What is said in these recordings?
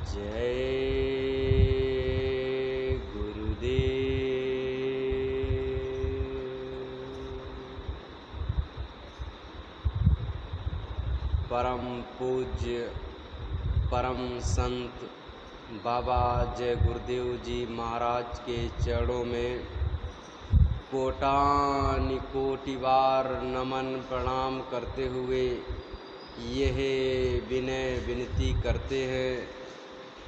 जय गुरुदेव। परम पूज्य परम संत बाबा जय गुरुदेव जी महाराज के चरणों में कोटान कोटि बार नमन प्रणाम करते हुए यह विनय विनती करते हैं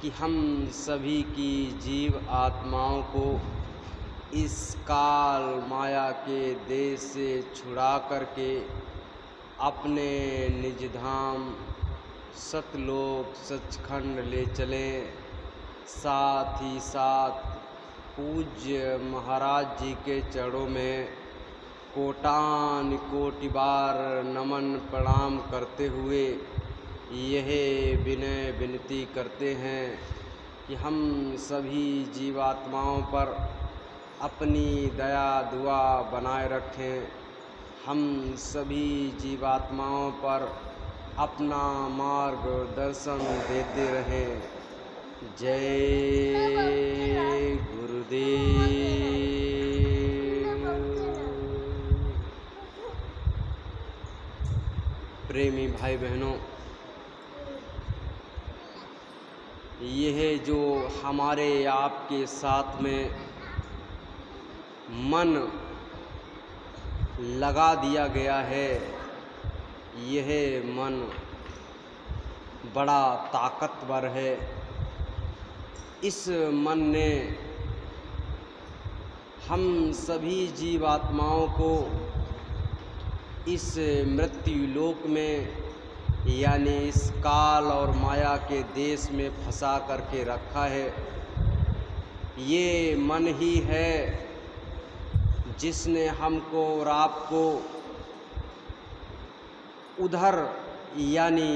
कि हम सभी की जीव आत्माओं को इस काल माया के देश से छुड़ा करके अपने निज धाम सतलोक सचखंड ले चलें। साथ ही साथ पूज्य महाराज जी के चरणों में कोटान कोटि बार नमन प्रणाम करते हुए यह विनय विनती करते हैं कि हम सभी जीवात्माओं पर अपनी दया दुआ बनाए रखें। हम सभी जीवात्माओं पर अपना मार्गदर्शन देते रहें। जय गुरुदेव। प्रेमी भाई बहनों, यह जो हमारे आपके साथ में मन लगा दिया गया है, यह मन बड़ा ताकतवर है। इस मन ने हम सभी जीवात्माओं को इस मृत्यु लोक में यानी इस काल और माया के देश में फंसा करके रखा है। ये मन ही है जिसने हमको और आपको उधर यानी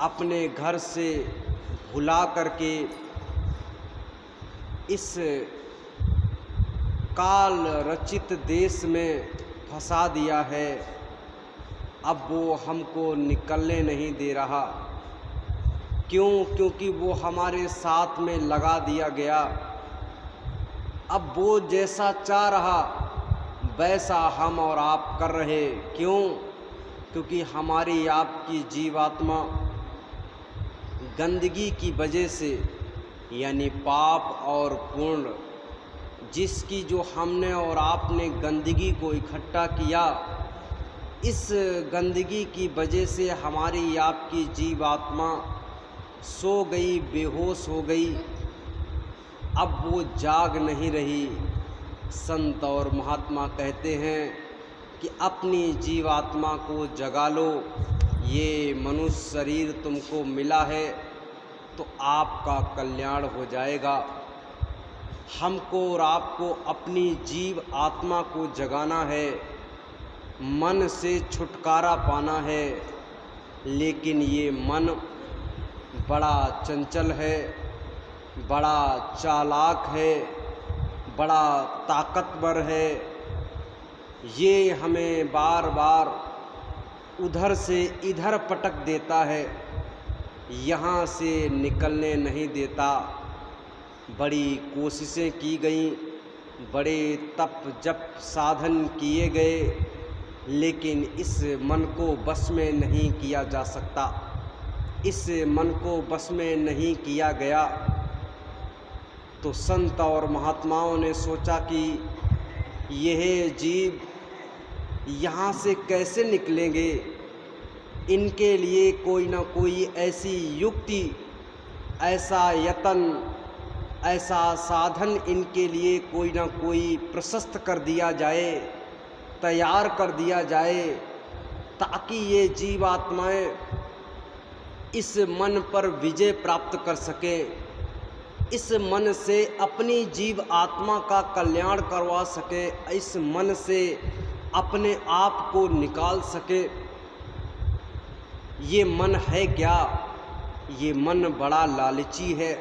अपने घर से भुला करके इस काल रचित देश में फंसा दिया है। अब वो हमको निकलने नहीं दे रहा। क्यों? क्योंकि वो हमारे साथ में लगा दिया गया। अब वो जैसा चाह रहा वैसा हम और आप कर रहे। क्यों? क्योंकि हमारी आपकी जीवात्मा गंदगी की वजह से यानी पाप और पुण्य जिसकी जो हमने और आपने गंदगी को इकट्ठा किया, इस गंदगी की वजह से हमारी आपकी जीवात्मा सो गई, बेहोश हो गई। अब वो जाग नहीं रही। संत और महात्मा कहते हैं कि अपनी जीवात्मा को जगा लो। ये मनुष्य शरीर तुमको मिला है तो आपका कल्याण हो जाएगा। हमको और आपको अपनी जीव आत्मा को जगाना है, मन से छुटकारा पाना है। लेकिन ये मन बड़ा चंचल है, बड़ा चालाक है, बड़ा ताकतवर है। ये हमें बार बार उधर से इधर पटक देता है, यहाँ से निकलने नहीं देता। बड़ी कोशिशें की गई, बड़े तप जप साधन किए गए, लेकिन इस मन को बस में नहीं किया जा सकता। इस मन को बस में नहीं किया गया तो संत और महात्माओं ने सोचा कि यह जीव यहाँ से कैसे निकलेंगे। इनके लिए कोई ना कोई ऐसी युक्ति, ऐसा यत्न, ऐसा साधन इनके लिए कोई ना कोई प्रशस्त कर दिया जाए, तैयार कर दिया जाए, ताकि ये जीवात्माएं इस मन पर विजय प्राप्त कर सके, इस मन से अपनी जीव आत्मा का कल्याण करवा सके, इस मन से अपने आप को निकाल सके। ये मन है क्या? ये मन बड़ा लालची है।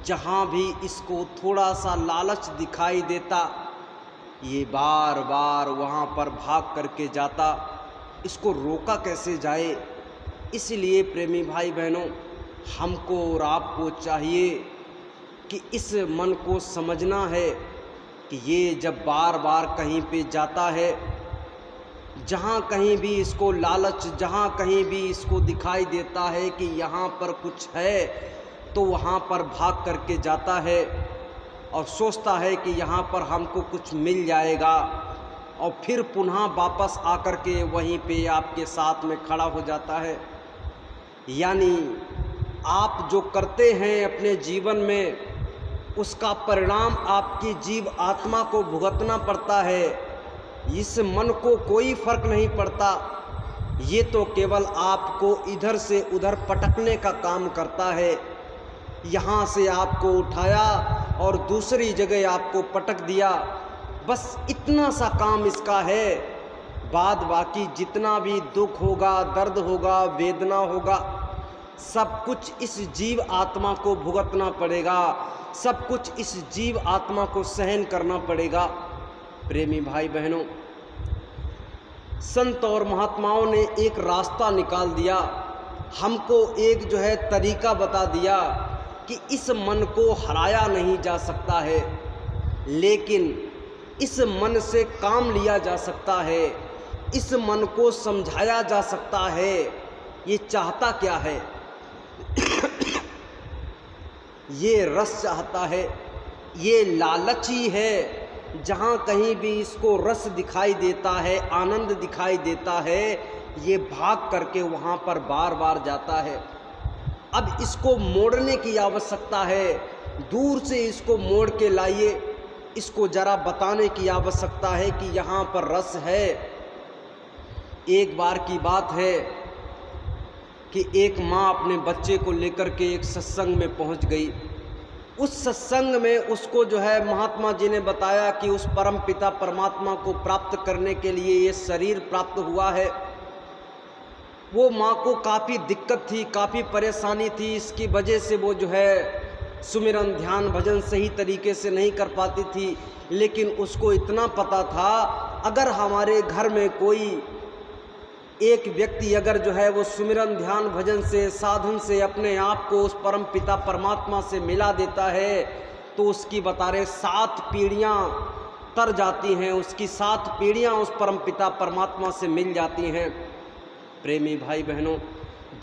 जहाँ भी इसको थोड़ा सा लालच दिखाई देता, ये बार बार वहाँ पर भाग करके जाता। इसको रोका कैसे जाए? इसलिए प्रेमी भाई बहनों, हमको और आपको चाहिए कि इस मन को समझना है कि ये जब बार बार कहीं पे जाता है, जहाँ कहीं भी इसको लालच, जहाँ कहीं भी इसको दिखाई देता है कि यहाँ पर कुछ है, तो वहाँ पर भाग करके जाता है और सोचता है कि यहाँ पर हमको कुछ मिल जाएगा, और फिर पुनः वापस आकर के वहीं पे आपके साथ में खड़ा हो जाता है। यानी आप जो करते हैं अपने जीवन में, उसका परिणाम आपकी जीव आत्मा को भुगतना पड़ता है। इस मन को कोई फर्क नहीं पड़ता, ये तो केवल आपको इधर से उधर पटकने का काम करता है। यहाँ से आपको उठाया और दूसरी जगह आपको पटक दिया, बस इतना सा काम इसका है। बाद बाकी जितना भी दुख होगा, दर्द होगा, वेदना होगा, सब कुछ इस जीव आत्मा को भुगतना पड़ेगा, सब कुछ इस जीव आत्मा को सहन करना पड़ेगा। प्रेमी भाई बहनों, संत और महात्माओं ने एक रास्ता निकाल दिया, हमको एक जो है तरीका बता दिया कि इस मन को हराया नहीं जा सकता है, लेकिन इस मन से काम लिया जा सकता है, इस मन को समझाया जा सकता है। ये चाहता क्या है? ये रस चाहता है, ये लालची है। जहाँ कहीं भी इसको रस दिखाई देता है, आनंद दिखाई देता है, ये भाग करके वहाँ पर बार बार जाता है। अब इसको मोड़ने की आवश्यकता है, दूर से इसको मोड़ के लाइए, इसको जरा बताने की आवश्यकता है कि यहाँ पर रस है। एक बार की बात है कि एक माँ अपने बच्चे को लेकर के एक सत्संग में पहुँच गई। उस सत्संग में उसको जो है महात्मा जी ने बताया कि उस परम पिता परमात्मा को प्राप्त करने के लिए ये शरीर प्राप्त हुआ है। वो माँ को काफ़ी दिक्कत थी, काफ़ी परेशानी थी, इसकी वजह से वो जो है सुमिरन ध्यान भजन सही तरीके से नहीं कर पाती थी। लेकिन उसको इतना पता था, अगर हमारे घर में कोई एक व्यक्ति अगर जो है वो सुमिरन ध्यान भजन से, साधन से अपने आप को उस परम पिता परमात्मा से मिला देता है, तो उसकी बता रहे 7 पीढ़ियाँ तर जाती हैं, उसकी 7 पीढ़ियाँ उस परम पिता परमात्मा से मिल जाती हैं। प्रेमी भाई बहनों,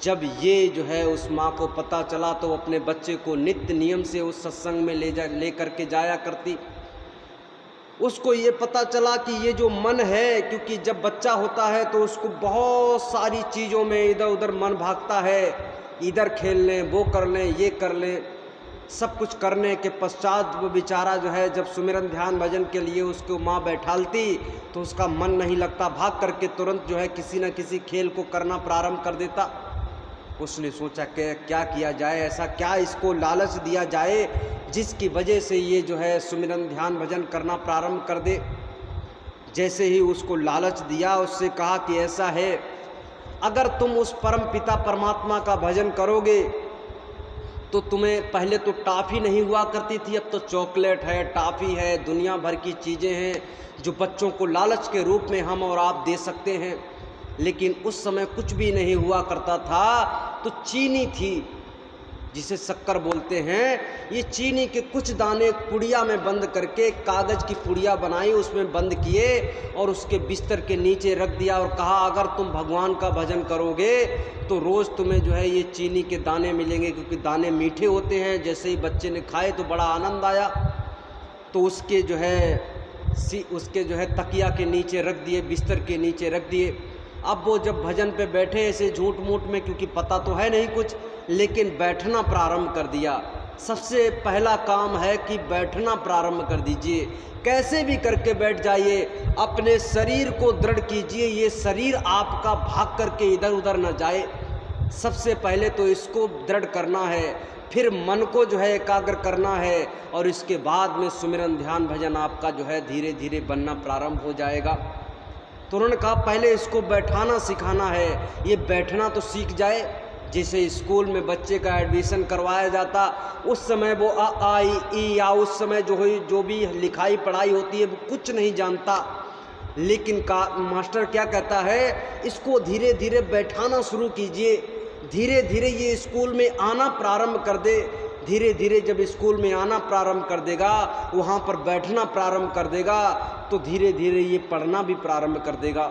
जब ये जो है उस माँ को पता चला, तो अपने बच्चे को नित्य नियम से उस सत्संग में ले करके जाया करती। उसको ये पता चला कि ये जो मन है, क्योंकि जब बच्चा होता है तो उसको बहुत सारी चीज़ों में इधर उधर मन भागता है, इधर खेल लें, वो कर लें, ये कर लें। सब कुछ करने के पश्चात वो बेचारा जो है जब सुमिरन ध्यान भजन के लिए उसको माँ बैठालती, तो उसका मन नहीं लगता, भाग करके तुरंत जो है किसी न किसी खेल को करना प्रारंभ कर देता। उसने सोचा कि क्या किया जाए, ऐसा क्या इसको लालच दिया जाए जिसकी वजह से ये जो है सुमिरन ध्यान भजन करना प्रारंभ कर दे। जैसे ही उसको लालच दिया, उससे कहा कि ऐसा है, अगर तुम उस परम पिता परमात्मा का भजन करोगे तो तुम्हें पहले तो टॉफ़ी नहीं हुआ करती थी, अब तो चॉकलेट है, टॉफ़ी है, दुनिया भर की चीज़ें हैं जो बच्चों को लालच के रूप में हम और आप दे सकते हैं। लेकिन उस समय कुछ भी नहीं हुआ करता था, तो चीनी थी जिसे शक्कर बोलते हैं। ये चीनी के कुछ दाने पुड़िया में बंद करके कागज़ की पुड़िया बनाई, उसमें बंद किए और उसके बिस्तर के नीचे रख दिया और कहा, अगर तुम भगवान का भजन करोगे तो रोज़ तुम्हें जो है ये चीनी के दाने मिलेंगे, क्योंकि दाने मीठे होते हैं। जैसे ही बच्चे ने खाए तो बड़ा आनंद आया, तो उसके जो है तकिया के नीचे रख दिए, बिस्तर के नीचे रख दिए। अब वो जब भजन पे बैठे ऐसे झूठ मूठ में, क्योंकि पता तो है नहीं कुछ, लेकिन बैठना प्रारंभ कर दिया। सबसे पहला काम है कि बैठना प्रारंभ कर दीजिए, कैसे भी करके बैठ जाइए, अपने शरीर को दृढ़ कीजिए, ये शरीर आपका भाग करके इधर उधर न जाए। सबसे पहले तो इसको दृढ़ करना है, फिर मन को जो है एकाग्र करना है, और इसके बाद में सुमिरन ध्यान भजन आपका जो है धीरे धीरे बनना प्रारंभ हो जाएगा। तो उन्होंने कहा पहले इसको बैठाना सिखाना है, ये बैठना तो सीख जाए। जैसे स्कूल में बच्चे का एडमिशन करवाया जाता, उस समय वो आ ई या उस समय जो भी लिखाई पढ़ाई होती है वो कुछ नहीं जानता, लेकिन मास्टर क्या कहता है, इसको धीरे धीरे बैठाना शुरू कीजिए, धीरे धीरे ये स्कूल में आना प्रारंभ कर दे। धीरे धीरे जब स्कूल में आना प्रारंभ कर देगा, वहाँ पर बैठना प्रारंभ कर देगा, तो धीरे धीरे ये पढ़ना भी प्रारंभ कर देगा।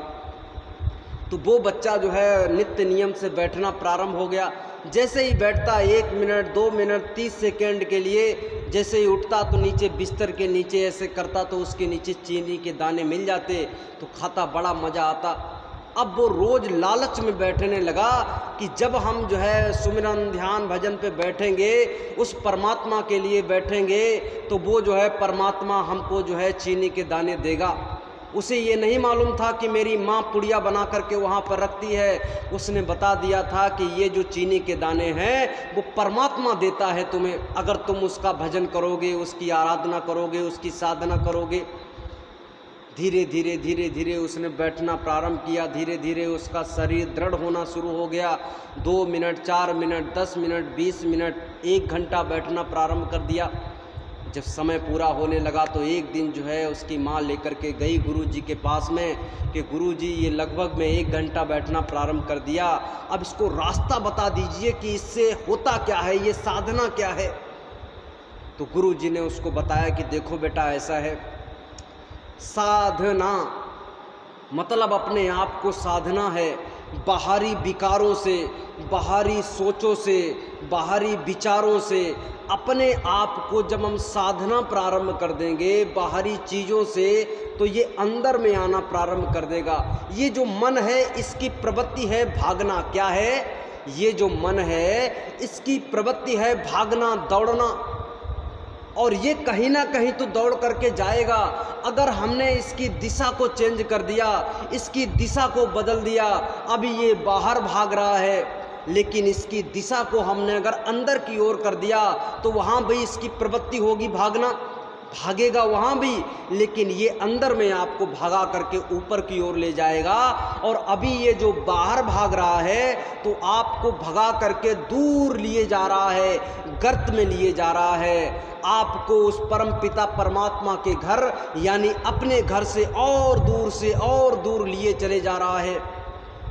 तो वो बच्चा जो है नित्य नियम से बैठना प्रारंभ हो गया। जैसे ही बैठता 1 मिनट 2 मिनट 30 सेकेंड के लिए, जैसे ही उठता तो नीचे बिस्तर के नीचे ऐसे करता तो उसके नीचे चीनी के दाने मिल जाते, तो खाता, बड़ा मज़ा आता। अब वो रोज़ लालच में बैठने लगा कि जब हम जो है सुमिरन ध्यान भजन पे बैठेंगे, उस परमात्मा के लिए बैठेंगे, तो वो जो है परमात्मा हमको जो है चीनी के दाने देगा। उसे ये नहीं मालूम था कि मेरी माँ पुड़िया बना करके वहाँ पर रखती है। उसने बता दिया था कि ये जो चीनी के दाने हैं वो परमात्मा देता है तुम्हें, अगर तुम उसका भजन करोगे, उसकी आराधना करोगे, उसकी साधना करोगे। धीरे धीरे धीरे धीरे उसने बैठना प्रारंभ किया। धीरे धीरे उसका शरीर दृढ़ होना शुरू हो गया। 2 मिनट 4 मिनट 10 मिनट 20 मिनट 1 घंटा बैठना प्रारंभ कर दिया। जब समय पूरा होने लगा तो एक दिन जो है उसकी माँ लेकर के गई गुरुजी के पास में कि गुरुजी ये लगभग में 1 घंटा बैठना प्रारंभ कर दिया, अब इसको रास्ता बता दीजिए कि इससे होता क्या है, ये साधना क्या है। तो गुरुजी ने उसको बताया कि देखो बेटा, ऐसा है, साधना मतलब अपने आप को साधना है। बाहरी विकारों से, बाहरी सोचों से, बाहरी विचारों से अपने आप को जब हम साधना प्रारंभ कर देंगे बाहरी चीज़ों से, तो ये अंदर में आना प्रारंभ कर देगा। ये जो मन है इसकी प्रवृत्ति है भागना। क्या है? ये जो मन है इसकी प्रवृत्ति है भागना, दौड़ना, और ये कहीं ना कहीं तो दौड़ करके जाएगा। अगर हमने इसकी दिशा को चेंज कर दिया, इसकी दिशा को बदल दिया, अभी ये बाहर भाग रहा है, लेकिन इसकी दिशा को हमने अगर अंदर की ओर कर दिया तो वहाँ भी इसकी प्रवृत्ति होगी भागना, भागेगा वहाँ भी, लेकिन ये अंदर में आपको भगा करके ऊपर की ओर ले जाएगा। और अभी ये जो बाहर भाग रहा है तो आपको भगा करके दूर लिए जा रहा है, गर्त में लिए जा रहा है, आपको उस परम पिता परमात्मा के घर यानी अपने घर से और दूर लिए चले जा रहा है।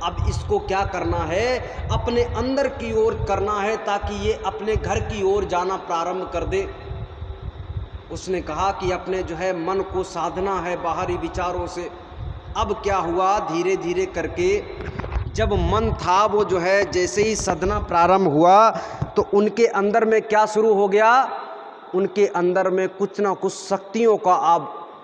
अब इसको क्या करना है? अपने अंदर की ओर करना है ताकि ये अपने घर की ओर जाना प्रारंभ कर दे। उसने कहा कि अपने जो है मन को साधना है बाहरी विचारों से। अब क्या हुआ, धीरे धीरे करके जब मन था वो जो है जैसे ही साधना प्रारंभ हुआ तो उनके अंदर में क्या शुरू हो गया, उनके अंदर में कुछ ना कुछ शक्तियों का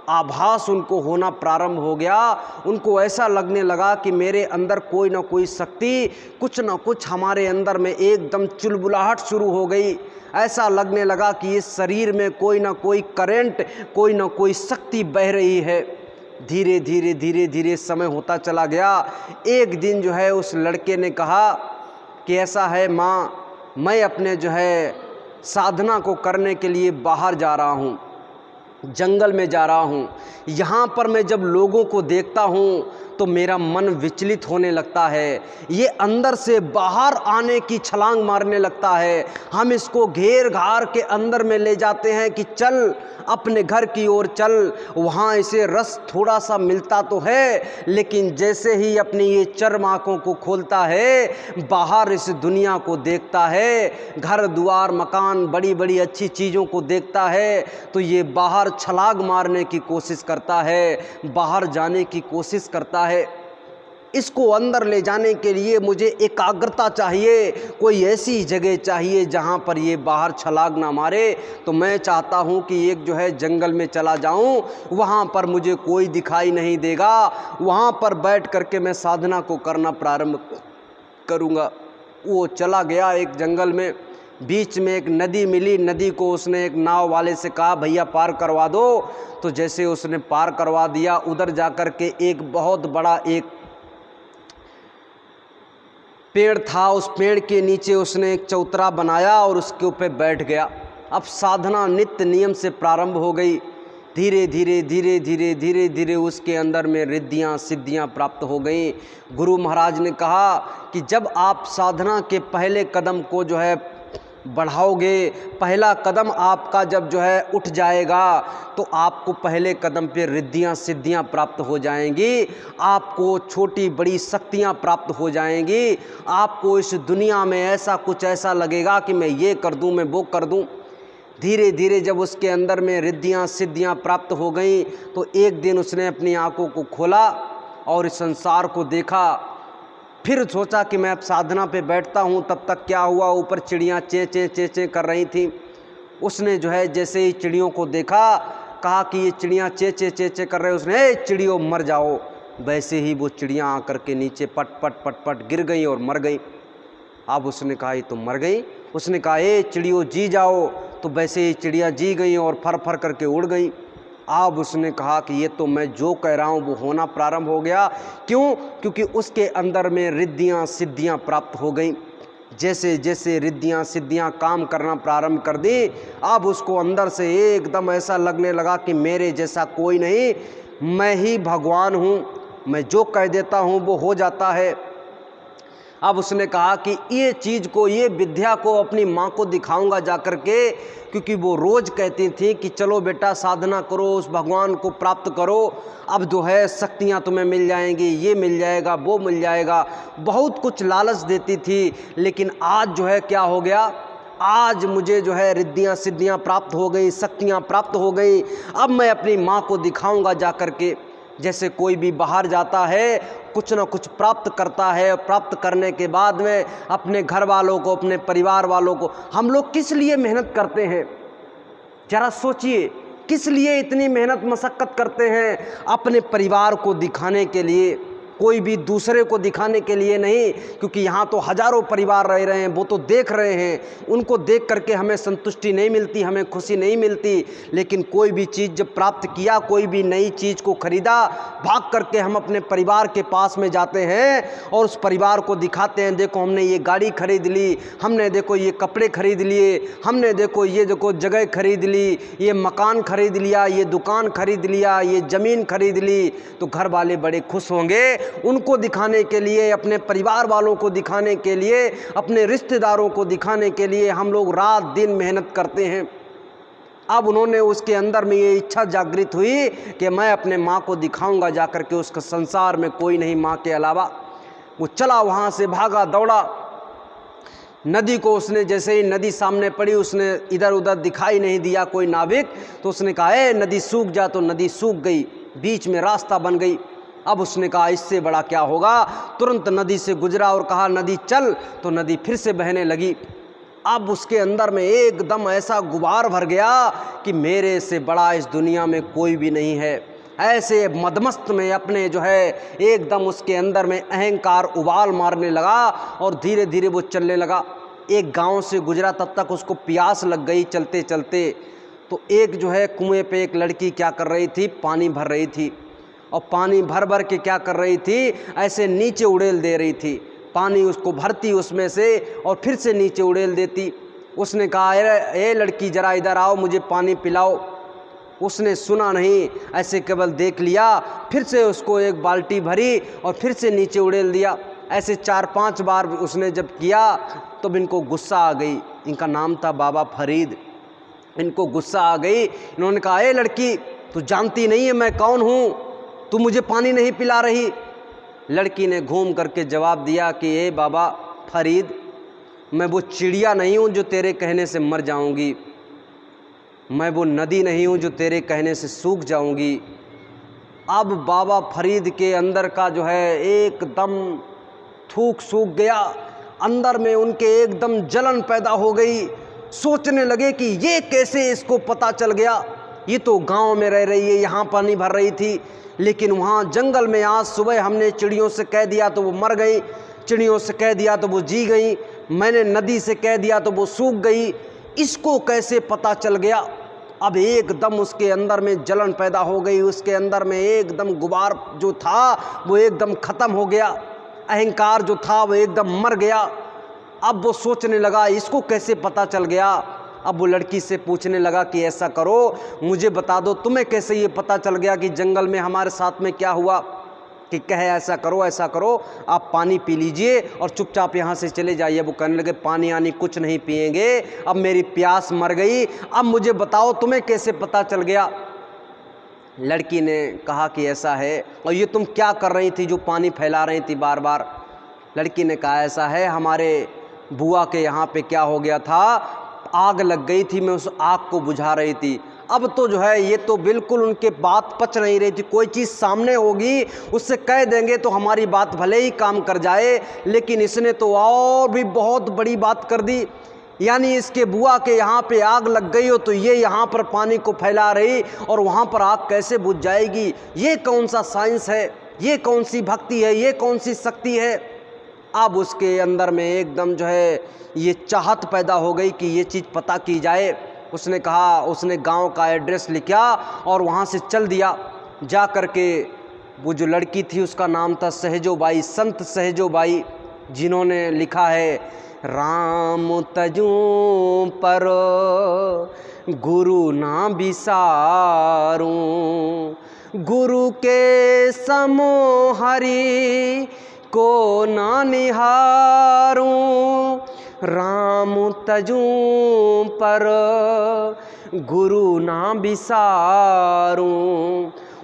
आभास उनको होना प्रारंभ हो गया। उनको ऐसा लगने लगा कि मेरे अंदर कोई ना कोई शक्ति, कुछ ना कुछ हमारे अंदर में एकदम चुलबुलाहट शुरू हो गई। ऐसा लगने लगा कि इस शरीर में कोई ना कोई करंट, कोई ना कोई शक्ति बह रही है। धीरे धीरे धीरे धीरे समय होता चला गया। एक दिन जो है उस लड़के ने कहा कि ऐसा है माँ, मैं अपने जो है साधना को करने के लिए बाहर जा रहा हूँ, जंगल में जा रहा हूँ। यहाँ पर मैं जब लोगों को देखता हूँ तो मेरा मन विचलित होने लगता है, ये अंदर से बाहर आने की छलांग मारने लगता है। हम इसको घेर घार के अंदर में ले जाते हैं कि चल अपने घर की ओर चल, वहाँ इसे रस थोड़ा सा मिलता तो है, लेकिन जैसे ही अपनी ये चर्म आँखों को खोलता है, बाहर इस दुनिया को देखता है, घर द्वार मकान बड़ी बड़ी अच्छी चीज़ों को देखता है, तो ये बाहर छलांग मारने की कोशिश करता है, बाहर जाने की कोशिश करता है। इसको अंदर ले जाने के लिए मुझे एकाग्रता चाहिए, कोई ऐसी जगह चाहिए जहाँ पर ये बाहर छलांग ना मारे। तो मैं चाहता हूँ कि एक जो है जंगल में चला जाऊँ, वहाँ पर मुझे कोई दिखाई नहीं देगा, वहाँ पर बैठ करके मैं साधना को करना प्रारंभ करूँगा। वो चला गया एक जंगल में, बीच में एक नदी मिली। नदी को उसने एक नाव वाले से कहा भैया पार करवा दो। तो जैसे उसने पार करवा दिया, उधर जाकर के एक बहुत बड़ा एक पेड़ था, उस पेड़ के नीचे उसने एक चौतरा बनाया और उसके ऊपर बैठ गया। अब साधना नित्य नियम से प्रारंभ हो गई। धीरे धीरे धीरे धीरे धीरे धीरे उसके अंदर में रिद्धियाँ सिद्धियाँ प्राप्त हो गई। गुरु महाराज ने कहा कि जब आप साधना के पहले कदम को जो है बढ़ाओगे, पहला कदम आपका जब जो है उठ जाएगा तो आपको पहले कदम पे रिद्धियाँ सिद्धियाँ प्राप्त हो जाएंगी, आपको छोटी बड़ी शक्तियाँ प्राप्त हो जाएंगी। आपको इस दुनिया में ऐसा कुछ ऐसा लगेगा कि मैं ये कर दूँ, मैं वो कर दूँ। धीरे धीरे जब उसके अंदर में रिद्धियाँ सिद्धियाँ प्राप्त हो गई तो एक दिन उसने अपनी आंखों को खोला और इस संसार को देखा। फिर सोचा कि मैं अब साधना पे बैठता हूँ। तब तक क्या हुआ, ऊपर चिड़ियाँ चें चें चें चें कर रही थी। उसने जो है जैसे ही चिड़ियों को देखा, कहा कि ये चिड़ियाँ चें चें चें चें कर रहे, उसने ए चिड़ियों मर जाओ। वैसे ही वो चिड़ियाँ आकर के नीचे पट पट पट पट गिर गई और मर गई। अब उसने कहा ये तो मर गई। उसने कहा ए चिड़ियों जी जाओ, तो वैसे ही चिड़िया जी गई और फर फर करके उड़ गई। अब उसने कहा कि ये तो मैं जो कह रहा हूँ वो होना प्रारंभ हो गया। क्यों? क्योंकि उसके अंदर में रिद्धियाँ सिद्धियाँ प्राप्त हो गई। जैसे जैसे रिद्धियाँ सिद्धियाँ काम करना प्रारंभ कर दी, अब उसको अंदर से एकदम ऐसा लगने लगा कि मेरे जैसा कोई नहीं, मैं ही भगवान हूँ, मैं जो कह देता हूँ वो हो जाता है। अब उसने कहा कि ये चीज़ को, ये विद्या को अपनी माँ को दिखाऊंगा जा कर के, क्योंकि वो रोज़ कहती थी कि चलो बेटा साधना करो, उस भगवान को प्राप्त करो, अब जो है शक्तियाँ तुम्हें मिल जाएंगी, ये मिल जाएगा, वो मिल जाएगा, बहुत कुछ लालच देती थी। लेकिन आज जो है क्या हो गया, आज मुझे जो है रिद्धियाँ सिद्धियाँ प्राप्त हो गई, शक्तियाँ प्राप्त हो गई, अब मैं अपनी माँ को दिखाऊंगा जा कर के। जैसे कोई भी बाहर जाता है, कुछ ना कुछ प्राप्त करता है, प्राप्त करने के बाद में अपने घर वालों को, अपने परिवार वालों को, हम लोग किस लिए मेहनत करते हैं? जरा सोचिए, किस लिए इतनी मेहनत मशक्क़त करते हैं? अपने परिवार को दिखाने के लिए, कोई भी दूसरे को दिखाने के लिए नहीं। क्योंकि यहाँ तो हजारों परिवार रह रहे हैं, वो तो देख रहे हैं, उनको देख करके हमें संतुष्टि नहीं मिलती, हमें खुशी नहीं मिलती। लेकिन कोई भी चीज़ जब प्राप्त किया, कोई भी नई चीज़ को खरीदा, भाग करके हम अपने परिवार के पास में जाते हैं और उस परिवार को दिखाते हैं, देखो हमने ये गाड़ी खरीद ली, हमने देखो ये कपड़े खरीद लिए, हमने देखो ये देखो जगह खरीद ली, ये मकान खरीद लिया, ये दुकान खरीद लिया, ये ज़मीन खरीद ली। तो घर वाले बड़े खुश होंगे। उनको दिखाने के लिए, अपने परिवार वालों को दिखाने के लिए, अपने रिश्तेदारों को दिखाने के लिए हम लोग रात दिन मेहनत करते हैं। अब उन्होंने उसके अंदर में ये इच्छा जागृत हुई कि मैं अपने माँ को दिखाऊंगा जाकर के, उसका संसार में कोई नहीं माँ के अलावा। वो चला, वहाँ से भागा दौड़ा। नदी को उसने, जैसे ही नदी सामने पड़ी, उसने इधर उधर दिखाई नहीं दिया कोई नाविक, तो उसने कहा ए नदी सूख जा। तो नदी सूख गई, बीच में रास्ता बन गई। अब उसने कहा इससे बड़ा क्या होगा, तुरंत नदी से गुजरा और कहा नदी चल। तो नदी फिर से बहने लगी। अब उसके अंदर में एकदम ऐसा गुबार भर गया कि मेरे से बड़ा इस दुनिया में कोई भी नहीं है। ऐसे मदमस्त में अपने जो है एकदम उसके अंदर में अहंकार उबाल मारने लगा और धीरे धीरे वो चलने लगा। एक गांव से गुजरा, तब तक उसको प्यास लग गई चलते चलते। तो एक जो है कुएं पे एक लड़की क्या कर रही थी, पानी भर रही थी, और पानी भर भर के क्या कर रही थी, ऐसे नीचे उड़ेल दे रही थी। पानी उसको भरती उसमें से और फिर से नीचे उड़ेल देती। उसने कहा ए लड़की जरा इधर आओ, मुझे पानी पिलाओ। उसने सुना नहीं, ऐसे केवल देख लिया। फिर से उसको एक बाल्टी भरी और फिर से नीचे उड़ेल दिया। ऐसे 4-5 बार उसने जब किया तब इनको गुस्सा आ गई। इनका नाम था बाबा फरीद। इनको गुस्सा आ गई। इन्होंने कहा ए लड़की, तू जानती नहीं है मैं कौन हूँ, तू मुझे पानी नहीं पिला रही। लड़की ने घूम करके जवाब दिया कि ए बाबा फरीद, मैं वो चिड़िया नहीं हूँ जो तेरे कहने से मर जाऊँगी, मैं वो नदी नहीं हूँ जो तेरे कहने से सूख जाऊँगी। अब बाबा फरीद के अंदर का जो है एकदम थूक सूख गया, अंदर में उनके एकदम जलन पैदा हो गई। सोचने लगे कि ये कैसे इसको पता चल गया, ये तो गांव में रह रही है, यहाँ पानी भर रही थी, लेकिन वहाँ जंगल में आज सुबह हमने चिड़ियों से कह दिया तो वो मर गई, चिड़ियों से कह दिया तो वो जी गई, मैंने नदी से कह दिया तो वो सूख गई, इसको कैसे पता चल गया। अब एकदम उसके अंदर में जलन पैदा हो गई, उसके अंदर में एकदम गुबार जो था वो एकदम ख़त्म हो गया, अहंकार जो था वो एकदम मर गया। अब वो सोचने लगा इसको कैसे पता चल गया। अब वो लड़की से पूछने लगा कि ऐसा करो, मुझे बता दो तुम्हें कैसे ये पता चल गया कि जंगल में हमारे साथ में क्या हुआ। कि कहे ऐसा करो आप पानी पी लीजिए और चुपचाप यहाँ से चले जाइए। वो कहने लगे पानी आनी कुछ नहीं पिएंगे, अब मेरी प्यास मर गई, अब मुझे बताओ तुम्हें कैसे पता चल गया। लड़की ने कहा कि ऐसा है, और ये तुम क्या कर रही थी जो पानी फैला रही थी बार बार। लड़की ने कहा ऐसा है, हमारे बुआ के यहाँ पे क्या हो गया था, आग लग गई थी, मैं उस आग को बुझा रही थी। अब तो जो है ये तो बिल्कुल उनके बात पच नहीं रही थी, कोई चीज़ सामने होगी उससे कह देंगे तो हमारी बात भले ही काम कर जाए, लेकिन इसने तो और भी बहुत बड़ी बात कर दी। यानी इसके बुआ के यहाँ पे आग लग गई हो तो ये यहाँ पर पानी को फैला रही और वहाँ पर आग कैसे बुझ जाएगी। ये कौन सा साइंस है, ये कौन सी भक्ति है, ये कौन सी शक्ति है। अब उसके अंदर में एकदम जो है ये चाहत पैदा हो गई कि ये चीज़ पता की जाए। उसने कहा, उसने गांव का एड्रेस लिखा और वहाँ से चल दिया। जा कर के वो जो लड़की थी उसका नाम था सहजोबाई, संत सहजोबाई, जिन्होंने लिखा है राम तजूं पर गुरु ना बिसारूं, गुरु के समो हरि को ना निहारूं, राम तजूं पर गुरु ना बिसारूं।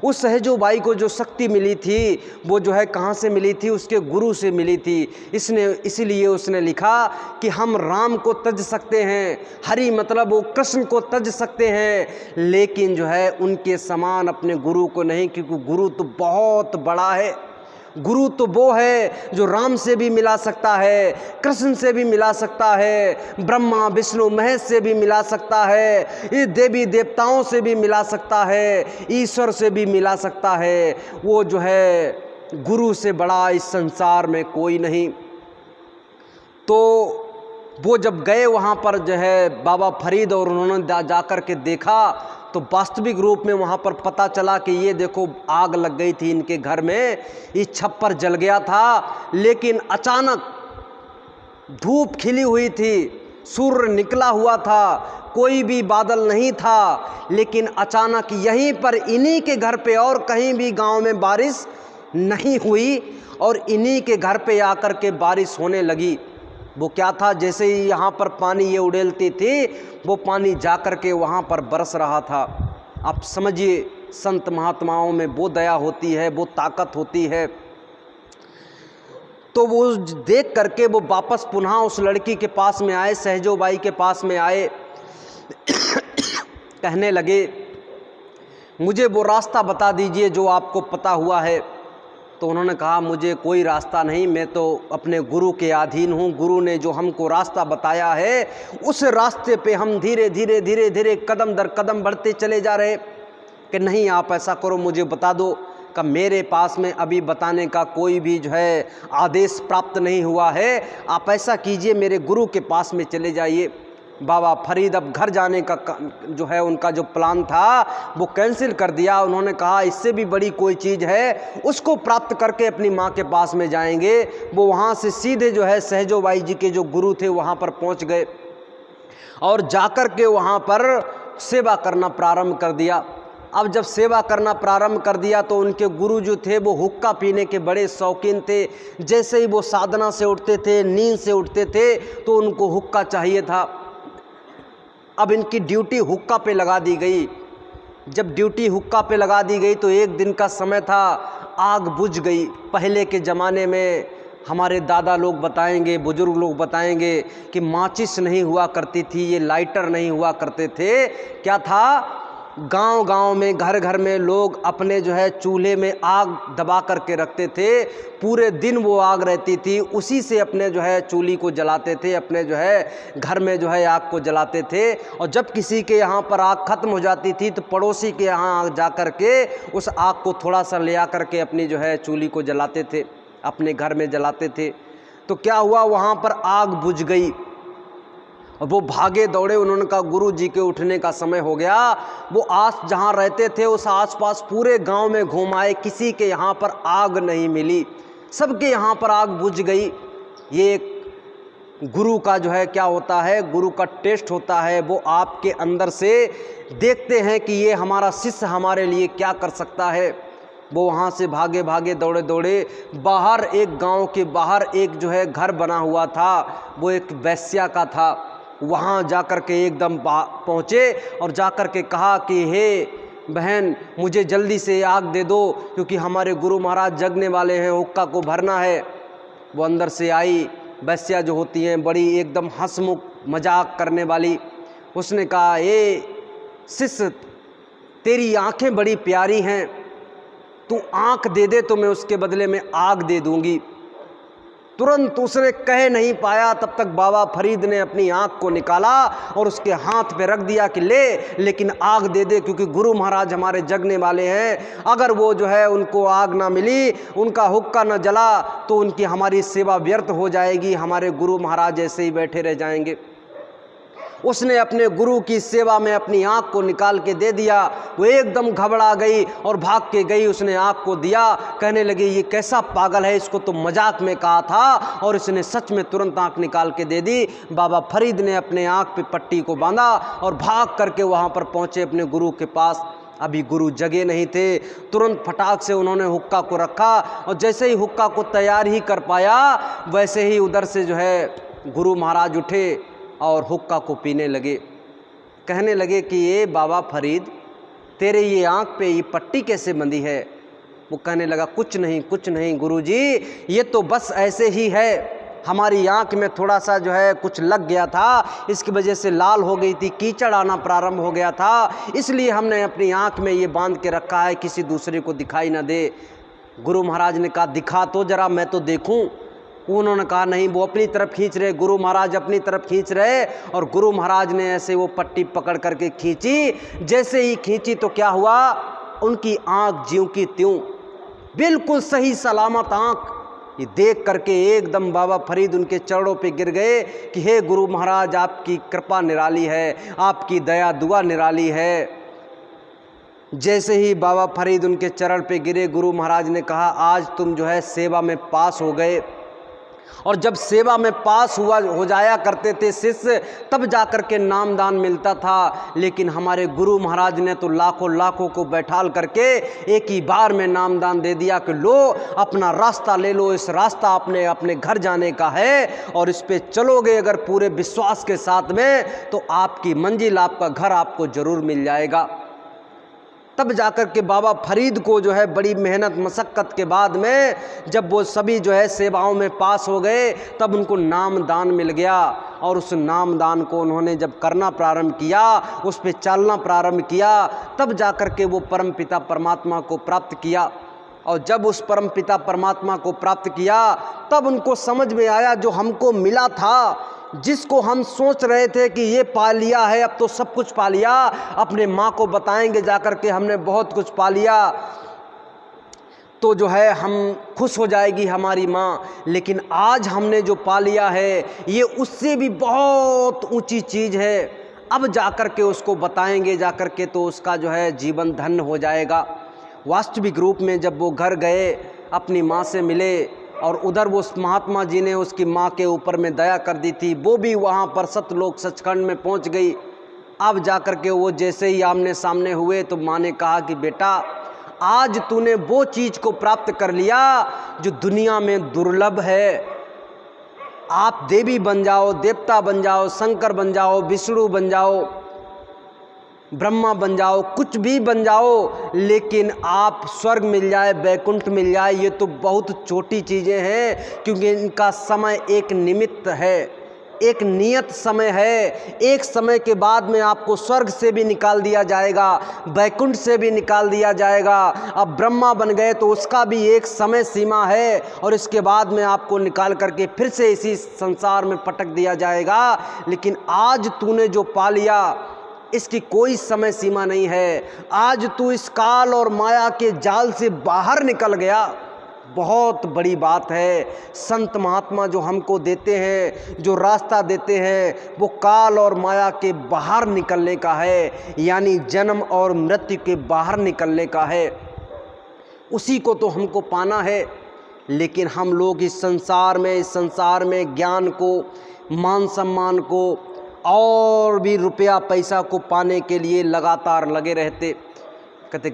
उस सहजोबाई को जो शक्ति मिली थी वो जो है कहाँ से मिली थी, उसके गुरु से मिली थी। इसीलिए उसने लिखा कि हम राम को तज सकते हैं, हरि मतलब वो कृष्ण को तज सकते हैं, लेकिन जो है उनके समान अपने गुरु को नहीं, क्योंकि गुरु तो बहुत बड़ा है। गुरु तो वो है जो राम से भी मिला सकता है, कृष्ण से भी मिला सकता है, ब्रह्मा विष्णु महेश से भी मिला सकता है, इस देवी देवताओं से भी मिला सकता है, ईश्वर से भी मिला सकता है। वो जो है गुरु से बड़ा इस संसार में कोई नहीं। तो वो जब गए वहाँ पर जो है बाबा फरीद और उन्होंने जाकर के देखा तो वास्तविक रूप में वहाँ पर पता चला कि ये देखो आग लग गई थी इनके घर में, ये छप्पर जल गया था, लेकिन अचानक धूप खिली हुई थी, सूर्य निकला हुआ था, कोई भी बादल नहीं था, लेकिन अचानक यहीं पर इन्हीं के घर पे और कहीं भी गांव में बारिश नहीं हुई और इन्हीं के घर पे आकर के बारिश होने लगी। वो क्या था, जैसे ही यहाँ पर पानी ये उड़ेलती थी वो पानी जाकर के वहाँ पर बरस रहा था। आप समझिए संत महात्माओं में वो दया होती है, वो ताकत होती है। तो वो देख करके वो वापस पुनः उस लड़की के पास में आए, सहजोबाई के पास में आए, कहने लगे मुझे वो रास्ता बता दीजिए जो आपको पता हुआ है। तो उन्होंने कहा मुझे कोई रास्ता नहीं, मैं तो अपने गुरु के अधीन हूँ, गुरु ने जो हमको रास्ता बताया है उस रास्ते पे हम धीरे धीरे धीरे धीरे कदम दर कदम बढ़ते चले जा रहे। कि नहीं आप ऐसा करो, मुझे बता दो। कि मेरे पास में अभी बताने का कोई भी जो है आदेश प्राप्त नहीं हुआ है, आप ऐसा कीजिए मेरे गुरु के पास में चले जाइए। बाबा फरीद अब घर जाने का जो है उनका जो प्लान था वो कैंसिल कर दिया। उन्होंने कहा इससे भी बड़ी कोई चीज़ है उसको प्राप्त करके अपनी माँ के पास में जाएंगे। वो वहाँ से सीधे जो है सहजोबाई जी के जो गुरु थे वहाँ पर पहुँच गए और जाकर के वहाँ पर सेवा करना प्रारंभ कर दिया। अब जब सेवा करना प्रारंभ कर दिया तो उनके गुरु जो थे वो हुक्का पीने के बड़े शौकीन थे। जैसे ही वो साधना से उठते थे, नींद से उठते थे तो उनको हुक्का चाहिए था। अब इनकी ड्यूटी हुक्का पे लगा दी गई। जब ड्यूटी हुक्का पे लगा दी गई तो एक दिन का समय था, आग बुझ गई। पहले के ज़माने में हमारे दादा लोग बताएंगे, बुजुर्ग लोग बताएंगे कि माचिस नहीं हुआ करती थी, ये लाइटर नहीं हुआ करते थे। क्या था, गांव गांव में घर घर में लोग अपने जो है चूल्हे में आग दबा करके रखते थे। पूरे दिन वो आग रहती थी, उसी से अपने जो है चूल्ही को जलाते थे, अपने जो है घर में जो है आग को जलाते थे। और जब किसी के यहाँ पर आग ख़त्म हो जाती थी तो पड़ोसी के यहाँ आग जा कर के उस आग को थोड़ा सा ले आ कर के अपनी जो है चूल्ही को जलाते थे, अपने घर में जलाते थे। तो क्या हुआ, वहाँ पर आग बुझ गई और वो भागे दौड़े। उन्होंने कहा गुरु जी के उठने का समय हो गया। वो आस जहाँ रहते थे उस आसपास पूरे गांव में घूम आए, किसी के यहाँ पर आग नहीं मिली, सबके यहाँ पर आग बुझ गई। ये एक गुरु का जो है क्या होता है, गुरु का टेस्ट होता है। वो आपके अंदर से देखते हैं कि ये हमारा शिष्य हमारे लिए क्या कर सकता है। वो वहाँ से भागे भागे दौड़े दौड़े बाहर, एक गांव के बाहर एक जो है घर बना हुआ था, वो एक वेश्या का था। वहाँ जाकर के एकदम पहुँचे और जाकर के कहा कि हे बहन, मुझे जल्दी से आग दे दो, क्योंकि हमारे गुरु महाराज जगने वाले हैं, हुक्का को भरना है। वो अंदर से आई, वेश्या जो होती हैं बड़ी एकदम हंसमुख मजाक करने वाली। उसने कहा, ए शिष्य, तेरी आंखें बड़ी प्यारी हैं, तू आंख दे दे तो मैं उसके बदले में आग दे दूंगी। तुरंत उसने कह नहीं पाया, तब तक बाबा फरीद ने अपनी आंख को निकाला और उसके हाथ पे रख दिया कि ले, लेकिन आग दे दे, क्योंकि गुरु महाराज हमारे जगने वाले हैं। अगर वो जो है उनको आग ना मिली, उनका हुक्का न जला, तो उनकी हमारी सेवा व्यर्थ हो जाएगी, हमारे गुरु महाराज ऐसे ही बैठे रह जाएंगे। उसने अपने गुरु की सेवा में अपनी आँख को निकाल के दे दिया। वो एकदम घबरा गई और भाग के गई, उसने आँख को दिया। कहने लगी, ये कैसा पागल है, इसको तो मजाक में कहा था, और इसने सच में तुरंत आँख निकाल के दे दी। बाबा फरीद ने अपने आँख पे पट्टी को बांधा और भाग करके वहाँ पर पहुँचे अपने गुरु के पास। अभी गुरु जगे नहीं थे। तुरंत फटाक से उन्होंने हुक्का को रखा, और जैसे ही हुक्का को तैयार ही कर पाया, वैसे ही उधर से जो है गुरु महाराज उठे और हुक्का को पीने लगे। कहने लगे कि ये बाबा फरीद, तेरे ये आँख पे ये पट्टी कैसे बंधी है? वो कहने लगा, कुछ नहीं गुरुजी, ये तो बस ऐसे ही है, हमारी आँख में थोड़ा सा जो है कुछ लग गया था, इसकी वजह से लाल हो गई थी, कीचड़ आना प्रारंभ हो गया था, इसलिए हमने अपनी आँख में ये बांध के रखा है, किसी दूसरे को दिखाई ना दे। गुरु महाराज ने कहा, दिखा तो जरा, मैं तो देखूं। उन्होंने कहा, नहीं, वो अपनी तरफ खींच रहे, गुरु महाराज अपनी तरफ खींच रहे। और गुरु महाराज ने ऐसे वो पट्टी पकड़ करके खींची। जैसे ही खींची तो क्या हुआ, उनकी आँख ज्यों की त्यों, बिल्कुल सही सलामत आँख। ये देख करके एकदम बाबा फरीद उनके चरणों पे गिर गए कि हे गुरु महाराज, आपकी कृपा निराली है, आपकी दया दुआ निराली है। जैसे ही बाबा फरीद उनके चरण पे गिरे, गुरु महाराज ने कहा, आज तुम जो है सेवा में पास हो गए। और जब सेवा में पास हो जाया करते थे शिष्य, तब जाकर के नामदान मिलता था। लेकिन हमारे गुरु महाराज ने तो लाखों को बैठाल करके एक ही बार में नामदान दे दिया कि लो, अपना रास्ता ले लो, इस रास्ता आपने अपने घर जाने का है, और इस पे चलोगे अगर पूरे विश्वास के साथ में, तो आपकी मंजिल, आपका घर आपको जरूर मिल जाएगा। तब जाकर के बाबा फरीद को जो है बड़ी मेहनत मशक्क़त के बाद में, जब वो सभी जो है सेवाओं में पास हो गए, तब उनको नामदान मिल गया। और उस नामदान को उन्होंने जब करना प्रारंभ किया, उस पे चलना प्रारंभ किया, तब जाकर के वो परमपिता परमात्मा को प्राप्त किया। और जब उस परमपिता परमात्मा को प्राप्त किया, तब उनको समझ में आया, जो हमको मिला था, जिसको हम सोच रहे थे कि ये पा लिया है, अब तो सब कुछ पा लिया, अपने माँ को बताएंगे जाकर के हमने बहुत कुछ पा लिया, तो जो है हम खुश हो जाएगी हमारी माँ। लेकिन आज हमने जो पा लिया है, ये उससे भी बहुत ऊंची चीज़ है। अब जाकर के उसको बताएंगे जाकर के, तो उसका जो है जीवन धन्य हो जाएगा। वास्तविक रूप में जब वो घर गए, अपनी माँ से मिले, और उधर वो महात्मा जी ने उसकी माँ के ऊपर में दया कर दी थी, वो भी वहाँ पर सतलोक सचखंड में पहुँच गई। अब जाकर के वो जैसे ही आमने सामने हुए, तो माँ ने कहा कि बेटा, आज तूने वो चीज़ को प्राप्त कर लिया जो दुनिया में दुर्लभ है। आप देवी बन जाओ, देवता बन जाओ, शंकर बन जाओ, विष्णु बन जाओ, ब्रह्मा बन जाओ, कुछ भी बन जाओ, लेकिन आप स्वर्ग मिल जाए, वैकुंठ मिल जाए, ये तो बहुत छोटी चीज़ें हैं, क्योंकि इनका समय एक निमित्त है, एक नियत समय है। एक समय के बाद में आपको स्वर्ग से भी निकाल दिया जाएगा, वैकुंठ से भी निकाल दिया जाएगा। अब ब्रह्मा बन गए तो उसका भी एक समय सीमा है, और इसके बाद में आपको निकाल करके फिर से इसी संसार में पटक दिया जाएगा। लेकिन आज तूने जो पा लिया, इसकी कोई समय सीमा नहीं है। आज तू इस काल और माया के जाल से बाहर निकल गया, बहुत बड़ी बात है। संत महात्मा जो हमको देते हैं, जो रास्ता देते हैं, वो काल और माया के बाहर निकलने का है, यानी जन्म और मृत्यु के बाहर निकलने का है। उसी को तो हमको पाना है। लेकिन हम लोग इस संसार में ज्ञान को, मान सम्मान को और भी रुपया पैसा को पाने के लिए लगातार लगे रहते। कहते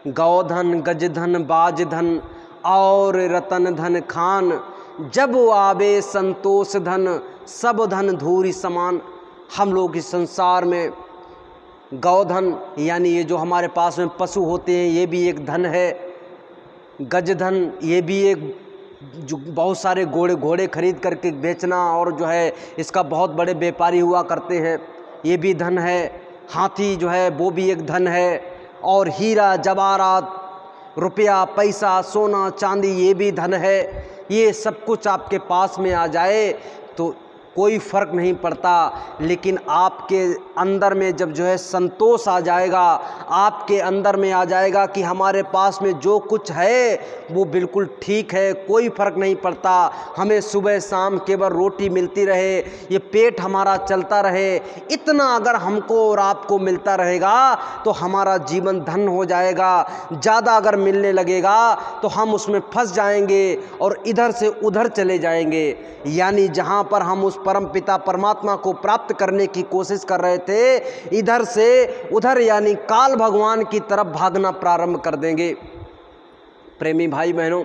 गौधन गजधन बाजधन और रतन धन खान, जब आवे संतोष धन सब धन धूरी समान। हम लोग इस संसार में गौधन यानी ये जो हमारे पास में पशु होते हैं ये भी एक धन है, गजधन ये भी एक जो बहुत सारे घोड़े खरीद करके बेचना और जो है इसका बहुत बड़े व्यापारी हुआ करते हैं, ये भी धन है। हाथी जो है वो भी एक धन है, और हीरा जवाहरात रुपया पैसा सोना चांदी ये भी धन है। ये सब कुछ आपके पास में आ जाए तो कोई फ़र्क नहीं पड़ता, लेकिन आपके अंदर में जब जो है संतोष आ जाएगा, आपके अंदर में आ जाएगा कि हमारे पास में जो कुछ है वो बिल्कुल ठीक है, कोई फ़र्क नहीं पड़ता, हमें सुबह शाम केवल रोटी मिलती रहे, ये पेट हमारा चलता रहे, इतना अगर हमको और आपको मिलता रहेगा तो हमारा जीवन धन हो जाएगा। ज़्यादा अगर मिलने लगेगा तो हम उसमें फंस जाएंगे और इधर से उधर चले जाएंगे। यानी जहाँ पर हम उस परम पिता परमात्मा को प्राप्त करने की कोशिश कर रहे थे, इधर से उधर यानी काल भगवान की तरफ भागना प्रारंभ कर देंगे। प्रेमी भाई बहनों,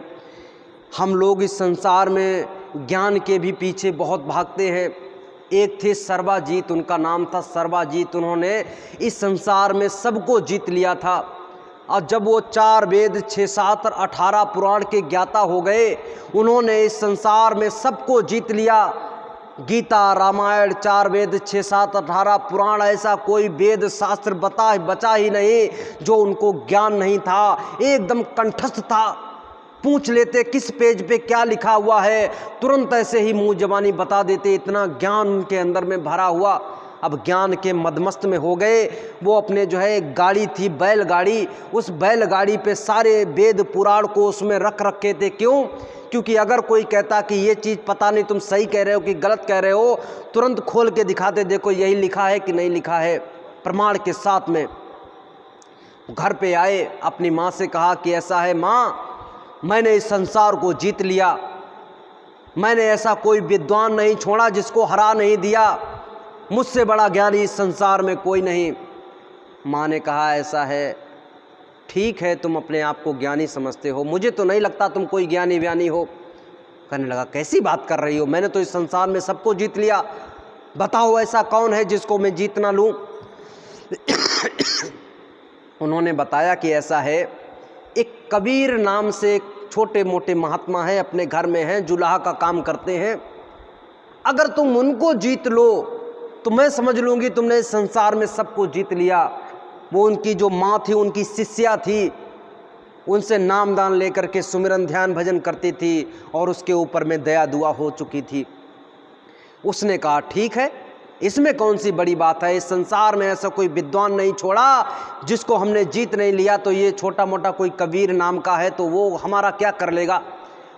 हम लोग इस संसार में ज्ञान के भी पीछे बहुत भागते हैं। एक थे सर्वाजीत, उनका नाम था सर्वाजीत। उन्होंने इस संसार में सबको जीत लिया था, और जब वो 4 वेद 6 7 और 18 पुराण के ज्ञाता हो गए, उन्होंने इस संसार में सबको जीत लिया। गीता रामायण 4 वेद 6 7 18 पुराण, ऐसा कोई वेद शास्त्र बचा ही नहीं जो उनको ज्ञान नहीं था, एकदम कंठस्थ था। पूछ लेते किस पेज पे क्या लिखा हुआ है, तुरंत ऐसे ही मुंह जबानी बता देते, इतना ज्ञान उनके अंदर में भरा हुआ। अब ज्ञान के मदमस्त में हो गए। वो अपने जो है एक गाड़ी थी बैलगाड़ी, उस बैलगाड़ी पे सारे वेद पुराण को उसमें रख रखे थे। क्यों? क्योंकि अगर कोई कहता कि ये चीज़ पता नहीं तुम सही कह रहे हो कि गलत कह रहे हो, तुरंत खोल के दिखाते, देखो यही लिखा है कि नहीं लिखा है, प्रमाण के साथ में। घर पे आए, अपनी माँ से कहा कि ऐसा है माँ, मैंने इस संसार को जीत लिया, मैंने ऐसा कोई विद्वान नहीं छोड़ा जिसको हरा नहीं दिया, मुझसे बड़ा ज्ञानी इस संसार में कोई नहीं। माँ ने कहा ऐसा है, ठीक है, तुम अपने आप को ज्ञानी समझते हो, मुझे तो नहीं लगता तुम कोई ज्ञानी व्यानी हो। कहने लगा कैसी बात कर रही हो, मैंने तो इस संसार में सबको जीत लिया, बताओ ऐसा कौन है जिसको मैं जीत ना लूँ। उन्होंने बताया कि ऐसा है, एक कबीर नाम से एक छोटे मोटे महात्मा है, अपने घर में हैं, जुलाहा का काम करते हैं, अगर तुम उनको जीत लो तो मैं समझ लूँगी तुमने इस संसार में सबको जीत लिया। वो उनकी जो माँ थी, उनकी शिष्या थी, उनसे नाम दान लेकर के सुमिरन ध्यान भजन करती थी और उसके ऊपर में दया दुआ हो चुकी थी। उसने कहा ठीक है, इसमें कौन सी बड़ी बात है, इस संसार में ऐसा कोई विद्वान नहीं छोड़ा जिसको हमने जीत नहीं लिया, तो ये छोटा मोटा कोई कबीर नाम का है तो वो हमारा क्या कर लेगा।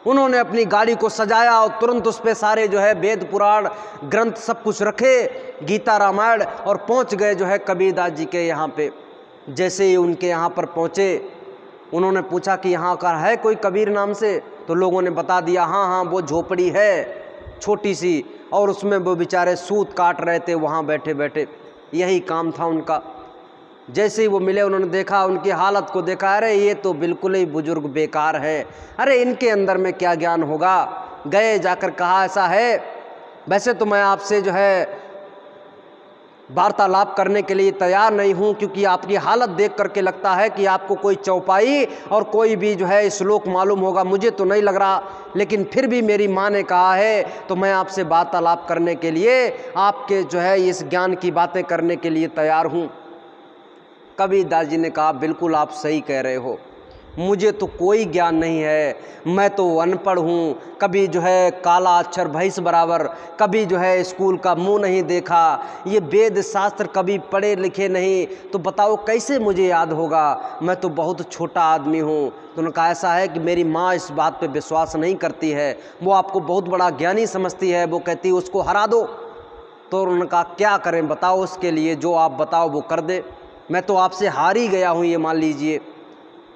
उन्होंने अपनी गाड़ी को सजाया और तुरंत उस पर सारे जो है वेद पुराण ग्रंथ सब कुछ रखे, गीता रामायण, और पहुंच गए जो है कबीरदास जी के यहाँ पे। जैसे ही उनके यहाँ पर पहुँचे, उन्होंने पूछा कि यहाँ का है कोई कबीर नाम से, तो लोगों ने बता दिया हाँ हाँ वो झोपड़ी है छोटी सी, और उसमें वो बेचारे सूत काट रहे थे वहाँ बैठे बैठे, यही काम था उनका। जैसे ही वो मिले, उन्होंने देखा, उनकी हालत को देखा, अरे ये तो बिल्कुल ही बुजुर्ग बेकार है, अरे इनके अंदर में क्या ज्ञान होगा। गए, जाकर कहा ऐसा है, वैसे तो मैं आपसे जो है वार्तालाप करने के लिए तैयार नहीं हूँ, क्योंकि आपकी हालत देख करके लगता है कि आपको कोई चौपाई और कोई भी जो है श्लोक मालूम होगा, मुझे तो नहीं लग रहा, लेकिन फिर भी मेरी माँ ने कहा है तो मैं आपसे वार्तालाप करने के लिए, आपके जो है इस ज्ञान की बातें करने के लिए तैयार हूँ। कबीरदास जी ने कहा बिल्कुल आप सही कह रहे हो, मुझे तो कोई ज्ञान नहीं है, मैं तो अनपढ़ हूँ, कभी जो है काला अक्षर भैंस बराबर, कभी जो है स्कूल का मुंह नहीं देखा, ये वेद शास्त्र कभी पढ़े लिखे नहीं, तो बताओ कैसे मुझे याद होगा, मैं तो बहुत छोटा आदमी हूँ। तो उन्होंने कहा ऐसा है कि मेरी माँ इस बात पे विश्वास नहीं करती है, वो आपको बहुत बड़ा ज्ञानी समझती है, वो कहती है उसको हरा दो। तो उन्होंने कहा क्या करें बताओ, उसके लिए जो आप बताओ वो कर दे, मैं तो आपसे हार ही गया हूँ ये मान लीजिए।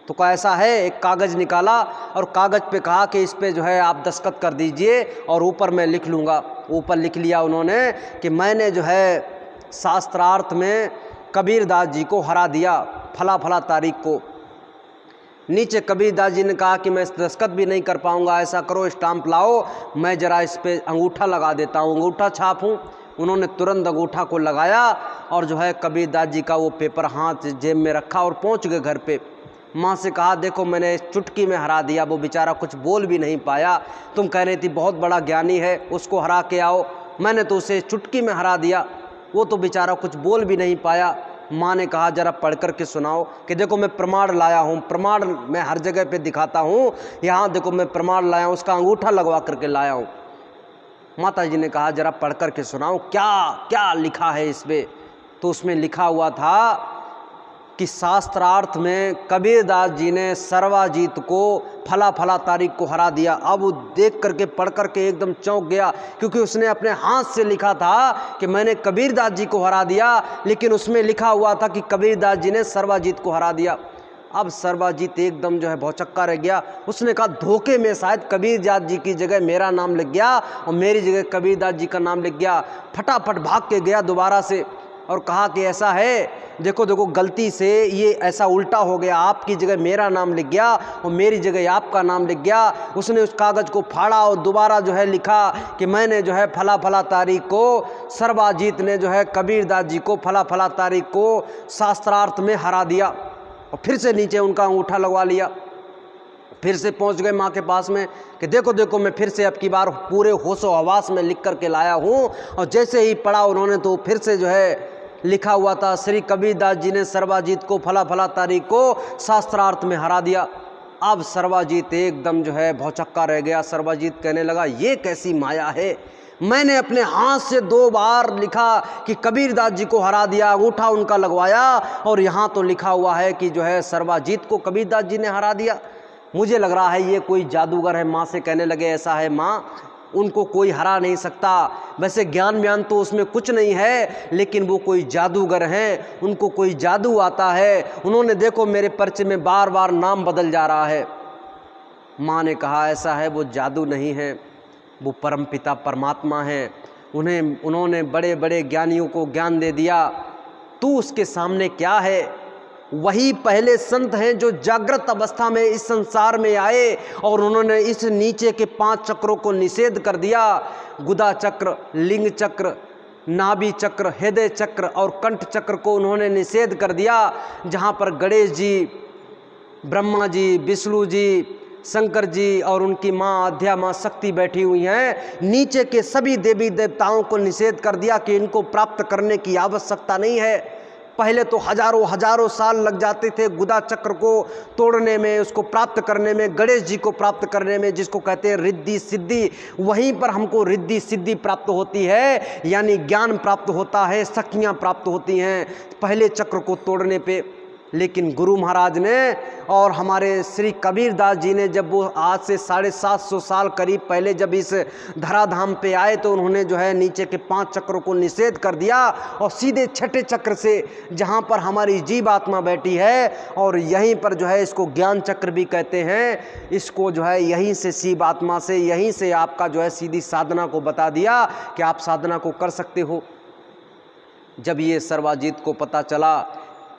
तो कहा ऐसा है, एक कागज़ निकाला और कागज़ पे कहा कि इस पे जो है आप दस्तखत कर दीजिए और ऊपर मैं लिख लूँगा। ऊपर लिख लिया उन्होंने कि मैंने जो है शास्त्रार्थ में कबीरदास जी को हरा दिया फला फला तारीख को। नीचे कबीरदास जी ने कहा कि मैं दस्तखत भी नहीं कर पाऊंगा, ऐसा करो स्टाम्प लाओ, मैं ज़रा इस पे अंगूठा लगा देता हूँ, अंगूठा छापूँ। उन्होंने तुरंत अंगूठा को लगाया और जो है कबीरदास जी का वो पेपर हाथ जेब में रखा और पहुँच गए घर पे। माँ से कहा देखो मैंने चुटकी में हरा दिया, वो बेचारा कुछ बोल भी नहीं पाया, तुम कह रही थी बहुत बड़ा ज्ञानी है उसको हरा के आओ, मैंने तो उसे चुटकी में हरा दिया, वो तो बेचारा कुछ बोल भी नहीं पाया। माँ ने कहा जरा पढ़ कर के सुनाओ कि देखो मैं प्रमाण लाया हूँ, प्रमाण मैं हर जगह पे दिखाता हूँ, यहाँ देखो मैं प्रमाण लाया हूँ, उसका अंगूठा लगवा करके लाया हूँ। माता जी ने कहा जरा पढ़ कर के सुनाओ क्या क्या लिखा है इस पे। तो उसमें लिखा हुआ था कि शास्त्रार्थ में कबीरदास जी ने सर्वाजीत को फला फला तारीख को हरा दिया। अब वो देख करके पढ़ करके एकदम चौंक गया, क्योंकि उसने अपने हाथ से लिखा था कि मैंने कबीरदास जी को हरा दिया, लेकिन उसमें लिखा हुआ था कि कबीरदास जी ने सर्वाजीत को हरा दिया। अब सर्वाजीत एकदम जो है भौचक्का रह गया। उसने कहा धोखे में शायद कबीरदास जी की जगह मेरा नाम लिख गया और मेरी जगह कबीरदास जी का नाम लिख गया। फटाफट भाग के गया दोबारा से और कहा कि ऐसा है, देखो देखो गलती से ये ऐसा उल्टा हो गया, आपकी जगह मेरा नाम लिख गया और मेरी जगह आपका नाम लिख गया। उसने उस कागज़ को फाड़ा और दोबारा जो है लिखा कि मैंने जो है फला फला तारीख को, सर्वाजीत ने जो है कबीरदास जी को फला फला तारीख को शास्त्रार्थ में हरा दिया। और फिर से नीचे उनका अंगूठा लगवा लिया। फिर से पहुंच गए माँ के पास में कि देखो देखो मैं फिर से अब की बार पूरे होशो हवास में लिख करके लाया हूँ। और जैसे ही पढ़ा उन्होंने तो फिर से जो है लिखा हुआ था श्री कबीरदास जी ने सर्वाजीत को फला फला तारीख को शास्त्रार्थ में हरा दिया। अब सर्वाजीत एकदम जो है भौचक्का रह गया। सर्वाजीत कहने लगा ये कैसी माया है, मैंने अपने हाथ से 2 बार लिखा कि कबीरदास जी को हरा दिया, अंगूठा उनका लगवाया, और यहाँ तो लिखा हुआ है कि जो है सर्वाजीत को कबीरदास जी ने हरा दिया। मुझे लग रहा है ये कोई जादूगर है। माँ से कहने लगे ऐसा है माँ, उनको कोई हरा नहीं सकता। वैसे ज्ञान व्यान तो उसमें कुछ नहीं है, लेकिन वो कोई जादूगर हैं, उनको कोई जादू आता है। उन्होंने देखो मेरे पर्चे में बार बार नाम बदल जा रहा है। माँ ने कहा ऐसा है, वो जादू नहीं है, वो परमपिता परमात्मा हैं। उन्होंने बड़े बड़े ज्ञानियों को ज्ञान दे दिया, तू उसके सामने क्या है। वही पहले संत हैं जो जागृत अवस्था में इस संसार में आए और उन्होंने इस नीचे के 5 चक्रों को निषेध कर दिया। गुदा चक्र, लिंग चक्र, नाभि चक्र, हृदय चक्र और कंठ चक्र को उन्होंने निषेध कर दिया। जहाँ पर गणेश जी, ब्रह्मा जी, विष्णु जी, शंकर जी और उनकी माँ आद्या माँ शक्ति बैठी हुई हैं, नीचे के सभी देवी देवताओं को निषेध कर दिया कि इनको प्राप्त करने की आवश्यकता नहीं है। पहले तो हजारों हजारों साल लग जाते थे गुदा चक्र को तोड़ने में, उसको प्राप्त करने में, गणेश जी को प्राप्त करने में, जिसको कहते हैं रिद्धि सिद्धि। वहीं पर हमको रिद्धि सिद्धि प्राप्त होती है, यानी ज्ञान प्राप्त होता है, शक्तियाँ प्राप्त होती हैं पहले चक्र को तोड़ने पे। लेकिन गुरु महाराज ने और हमारे श्री कबीरदास जी ने जब वो आज से 750 साल करीब पहले जब इस धराधाम पे आए तो उन्होंने जो है नीचे के 5 चक्रों को निषेध कर दिया और सीधे छठे चक्र से, जहाँ पर हमारी जीव आत्मा बैठी है और यहीं पर जो है इसको ज्ञान चक्र भी कहते हैं, इसको जो है यहीं से शिव आत्मा से, यहीं से आपका जो है सीधी साधना को बता दिया कि आप साधना को कर सकते हो। जब ये सर्वाजीत को पता चला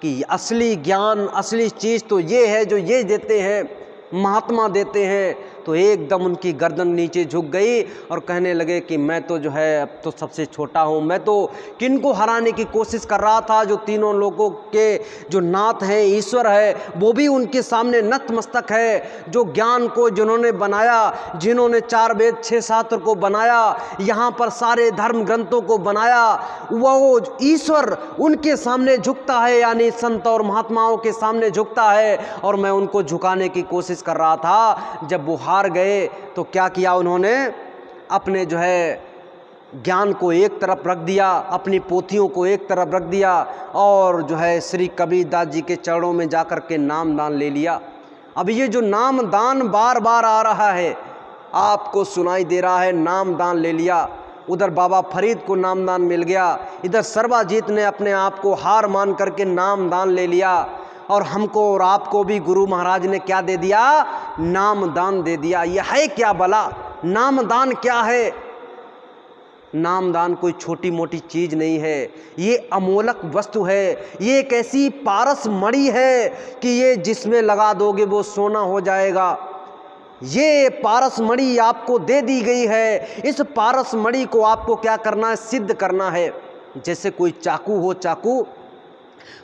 कि असली ज्ञान, असली चीज़ तो ये है जो ये देते हैं, महात्मा देते हैं, तो एकदम उनकी गर्दन नीचे झुक गई और कहने लगे कि मैं तो जो है अब तो सबसे छोटा हूँ, मैं तो किनको हराने की कोशिश कर रहा था। जो तीनों लोगों के जो नाथ हैं, ईश्वर है, वो भी उनके सामने नतमस्तक है। जो ज्ञान को जिन्होंने बनाया, जिन्होंने 4 वेद 6 शास्त्र को बनाया, यहाँ पर सारे धर्म ग्रंथों को बनाया, वो ईश्वर उनके सामने झुकता है, यानी संत और महात्माओं के सामने झुकता है, और मैं उनको झुकाने की कोशिश कर रहा था। जब वो हार गए तो क्या किया उन्होंने, अपने जो है ज्ञान को एक तरफ रख दिया, अपनी पोथियों को एक तरफ रख दिया और जो है श्री कबीरदास जी के चरणों में जाकर के नाम दान ले लिया। अब ये जो नाम दान बार बार आ रहा है, आपको सुनाई दे रहा है, नाम दान ले लिया। उधर बाबा फरीद को नाम दान मिल गया, इधर सर्वाजीत ने अपने आप को हार मान करके नाम दान ले लिया, और हमको और आपको भी गुरु महाराज ने क्या दे दिया, नाम दान दे दिया। यह है क्या भला, नाम दान क्या है। नामदान कोई छोटी मोटी चीज़ नहीं है, ये अमोलक वस्तु है। ये एक ऐसी पारस मणि है कि ये जिसमें लगा दोगे वो सोना हो जाएगा। ये पारस मणि आपको दे दी गई है। इस पारस मणि को आपको क्या करना है? सिद्ध करना है। जैसे कोई चाकू हो, चाकू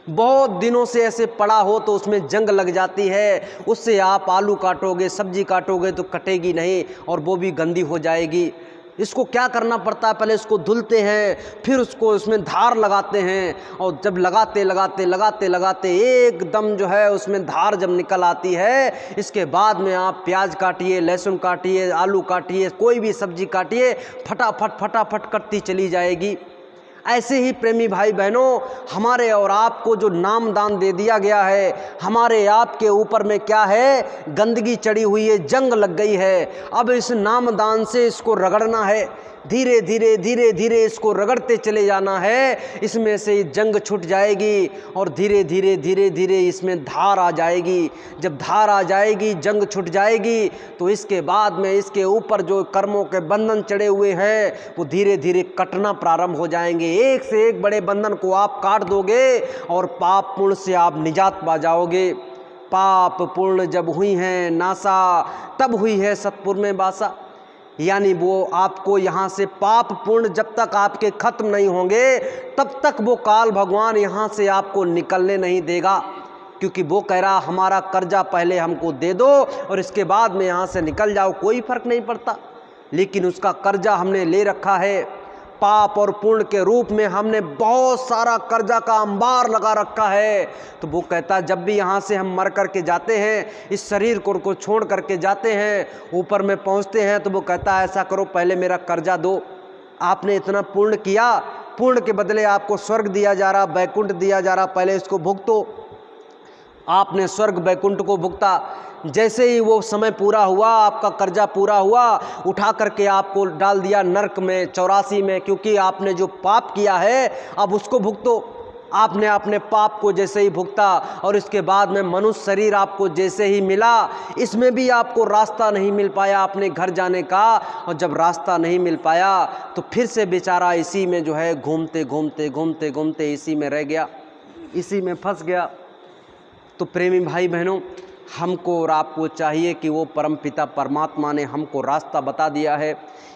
बहुत दिनों से ऐसे पड़ा हो तो उसमें जंग लग जाती है, उससे आप आलू काटोगे, सब्जी काटोगे तो कटेगी नहीं और वो भी गंदी हो जाएगी। इसको क्या करना पड़ता है? पहले इसको धुलते हैं, फिर उसको उसमें धार लगाते हैं, और जब लगाते लगाते लगाते लगाते एकदम जो है उसमें धार जब निकल आती है, इसके बाद में आप प्याज काटिए, लहसुन काटिए, आलू काटिए, कोई भी सब्जी काटिए, फटाफट फटाफट कटती चली जाएगी। ऐसे ही प्रेमी भाई बहनों, हमारे और आपको जो नामदान दे दिया गया है, हमारे आपके ऊपर में क्या है? गंदगी चढ़ी हुई है, जंग लग गई है। अब इस नामदान से इसको रगड़ना है, धीरे धीरे धीरे धीरे इसको रगड़ते चले जाना है। इसमें से जंग छूट जाएगी और धीरे धीरे धीरे धीरे इसमें धार आ जाएगी। जब धार आ जाएगी, जंग छूट जाएगी, तो इसके बाद में इसके ऊपर जो कर्मों के बंधन चढ़े हुए हैं वो धीरे धीरे कटना प्रारंभ हो जाएंगे। एक से एक बड़े बंधन को आप काट दोगे और पाप पुण्य से आप निजात पा जाओगे। पाप पुण्य जब हुई हैं नासा, तब हुई है सतपुर में बासा। यानी वो आपको यहाँ से पाप पुण्य जब तक आपके खत्म नहीं होंगे, तब तक वो काल भगवान यहाँ से आपको निकलने नहीं देगा। क्योंकि वो कह रहा हमारा कर्जा पहले हमको दे दो और इसके बाद में यहाँ से निकल जाओ, कोई फर्क नहीं पड़ता। लेकिन उसका कर्जा हमने ले रखा है, पाप और पुण्य के रूप में हमने बहुत सारा कर्जा का अंबार लगा रखा है। तो वो कहता जब भी यहाँ से हम मर करके जाते हैं, इस शरीर को छोड़ करके जाते हैं, ऊपर में पहुँचते हैं, तो वो कहता ऐसा करो पहले मेरा कर्जा दो। आपने इतना पुण्य किया, पुण्य के बदले आपको स्वर्ग दिया जा रहा, बैकुंठ दिया जा रहा, पहले इसको भुगतो। आपने स्वर्ग बैकुंठ को भुगता। जैसे ही वो समय पूरा हुआ, आपका कर्जा पूरा हुआ, उठा करके आपको डाल दिया नरक में, 84 में, क्योंकि आपने जो पाप किया है अब उसको भुगतो। आपने अपने पाप को जैसे ही भुगता और इसके बाद में मनुष्य शरीर आपको जैसे ही मिला, इसमें भी आपको रास्ता नहीं मिल पाया अपने घर जाने का। और जब रास्ता नहीं मिल पाया तो फिर से बेचारा इसी में जो है घूमते घूमते घूमते घूमते इसी में रह गया, इसी में फंस गया। तो प्रेमी भाई बहनों, हमको और आपको चाहिए कि वो परमपिता परमात्मा ने हमको रास्ता बता दिया है।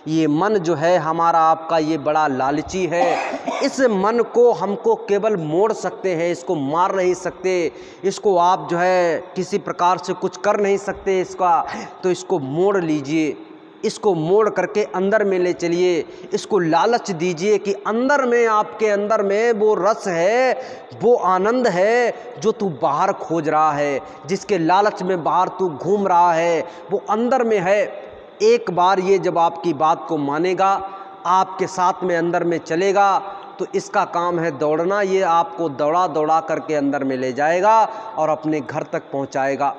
ये मन जो है हमारा आपका, ये बड़ा लालची है। इस मन को हमको केवल मोड़ सकते हैं, इसको मार नहीं सकते। इसको आप जो है किसी प्रकार से कुछ कर नहीं सकते इसका। तो इसको मोड़ लीजिए, इसको मोड़ करके अंदर में ले चलिए। इसको लालच दीजिए कि अंदर में, आपके अंदर में वो रस है, वो आनंद है जो तू बाहर खोज रहा है, जिसके लालच में बाहर तू घूम रहा है, वो अंदर में है। एक बार ये जब आपकी बात को मानेगा, आपके साथ में अंदर में चलेगा, तो इसका काम है दौड़ना। ये आपको दौड़ा दौड़ा करके अंदर में ले जाएगा और अपने घर तक पहुंचाएगा।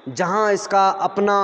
जहां इसका अपना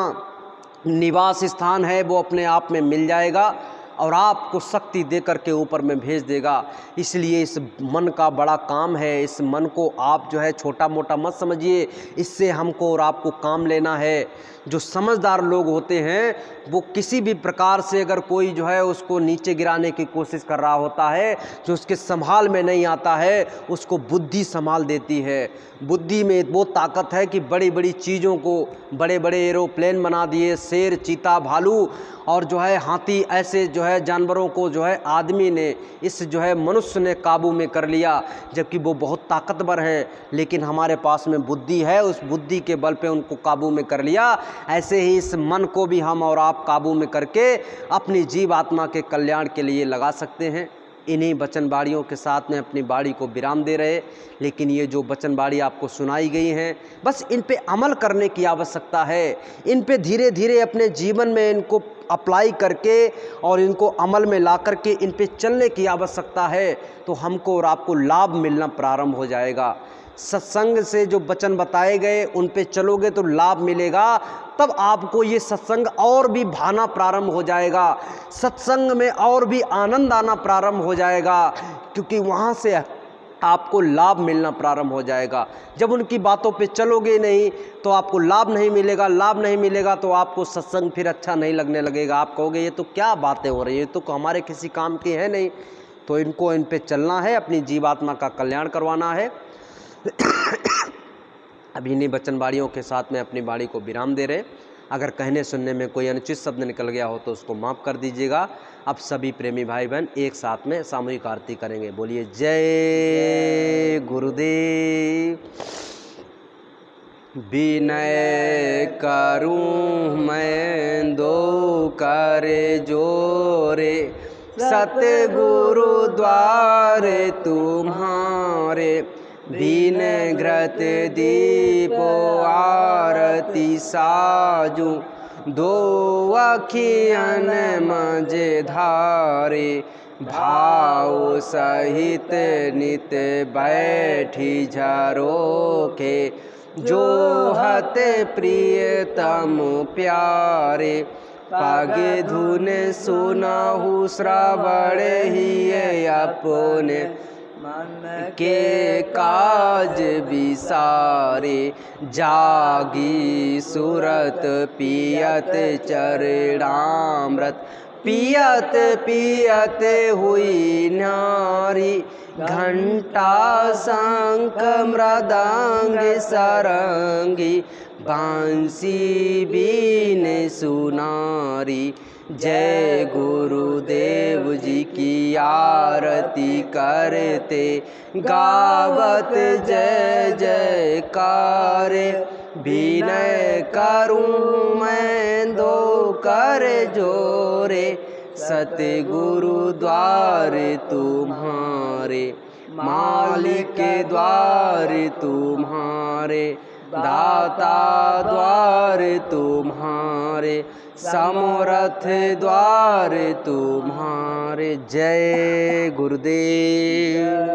निवास स्थान है वो अपने आप में मिल जाएगा और आपको शक्ति दे करके ऊपर में भेज देगा। इसलिए इस मन का बड़ा काम है। इस मन को आप जो है छोटा मोटा मत समझिए, इससे हमको और आपको काम लेना है। जो समझदार लोग होते हैं वो किसी भी प्रकार से अगर कोई जो है उसको नीचे गिराने की कोशिश कर रहा होता है, जो उसके संभाल में नहीं आता है, उसको बुद्धि संभाल देती है। बुद्धि में वो ताकत है कि बड़ी बड़ी चीज़ों को, बड़े बड़े एरोप्लेन बना दिए, शेर, चीता, भालू और जो है हाथी, ऐसे जो है जानवरों को जो है आदमी ने, इस जो है मनुष्य ने काबू में कर लिया, जबकि वो बहुत ताकतवर हैं। लेकिन हमारे पास में बुद्धि है, उस बुद्धि के बल पे उनको काबू में कर लिया। ऐसे ही इस मन को भी हम और आप काबू में करके अपनी जीव आत्मा के कल्याण के लिए लगा सकते हैं। इन्हीं वचनबाड़ियों के साथ में अपनी बाड़ी को विराम दे रहे। लेकिन ये जो वचनबाड़ी आपको सुनाई गई हैं, बस इन पे अमल करने की आवश्यकता है। इन पे धीरे धीरे अपने जीवन में इनको अप्लाई करके और इनको अमल में ला करके इन पे चलने की आवश्यकता है, तो हमको और आपको लाभ मिलना प्रारंभ हो जाएगा। सत्संग से जो वचन बताए गए उन पे चलोगे तो लाभ मिलेगा। तब आपको ये सत्संग और भी भाना प्रारंभ हो जाएगा, सत्संग में और भी आनंद आना प्रारंभ हो जाएगा, क्योंकि वहाँ से आपको लाभ मिलना प्रारंभ हो जाएगा। जब उनकी बातों पे चलोगे नहीं तो आपको लाभ नहीं मिलेगा, लाभ नहीं मिलेगा तो आपको सत्संग फिर अच्छा नहीं लगने लगेगा। आप कहोगे ये तो क्या बातें हो रही है, ये तो हमारे किसी काम की है नहीं। तो इन पे चलना है, अपनी जीवात्मा का कल्याण करवाना है। अब इन्हीं वचनबाड़ियों के साथ में अपनी बाड़ी को विराम दे रहे। अगर कहने सुनने में कोई अनुचित शब्द निकल गया हो तो उसको माफ़ कर दीजिएगा। अब सभी प्रेमी भाई बहन एक साथ में सामूहिक आरती करेंगे। बोलिए जय गुरुदेव। विनय करूं मैं दो कर जोरे, सतगुरु द्वारे तुम्हारे। विनग्रत दीपो आरती साजू, दो अखियन मझ धारे। भाव सहित नित बैठी झरोखे, जो हत प्रियतम प्यारे। पग धुन सुनाहु श्रवण ही अपने, मन के काज विसारे। जागी सुरत पियत चरणामृत, पियत पियत हुई नारी। घंटा शंख मृदंग सरंगी, बांसी बीन सुनारी। जय गुरुदेव जी की आरती करते, गावत जय जयकार। विनय करूं मैं दो कर जोरे, सतगुरु द्वार तुम्हारे। मालिक के द्वार तुम्हारे, दाता द्वार तुम्हारे। समर्थ द्वार तुम्हारे। जय गुरुदेव।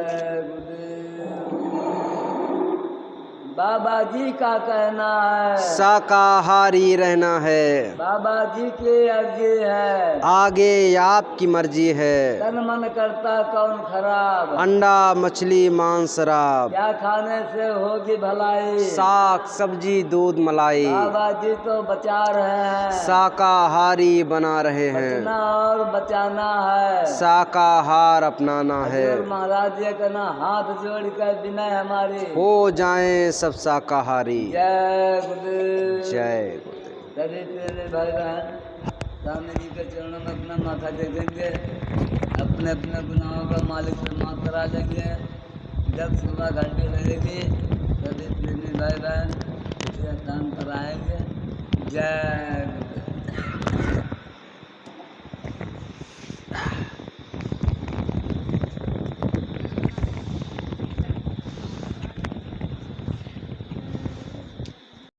बाबा जी का कहना है शाकाहारी रहना है, बाबा जी की अर्जी है, आगे आपकी मर्जी है। तन मन करता कौन खराब, अंडा मछली मांस शराब, क्या खाने से होगी भलाई। साग सब्जी दूध मलाई, बाबा जी तो बचा रहे हैं, शाकाहारी बना रहे हैं। बचना और बचाना है, शाकाहार अपनाना है। महाराज जी का ना हाथ जोड़ कर विनय हमारी, हो जाएं सब शाकाहारी। जय गुरुदेव। जय गुरुदेव। सभी प्यारे भाई बहन स्वामी जी के चरणों में अपना माथा टेकेंगे, अपने अपने गुनाहों का मालिक से माफ करा लेंगे। जब सुबह घंटी लगेगी सभी प्रेमी भाई बहन उसे स्नान कराएंगे। जय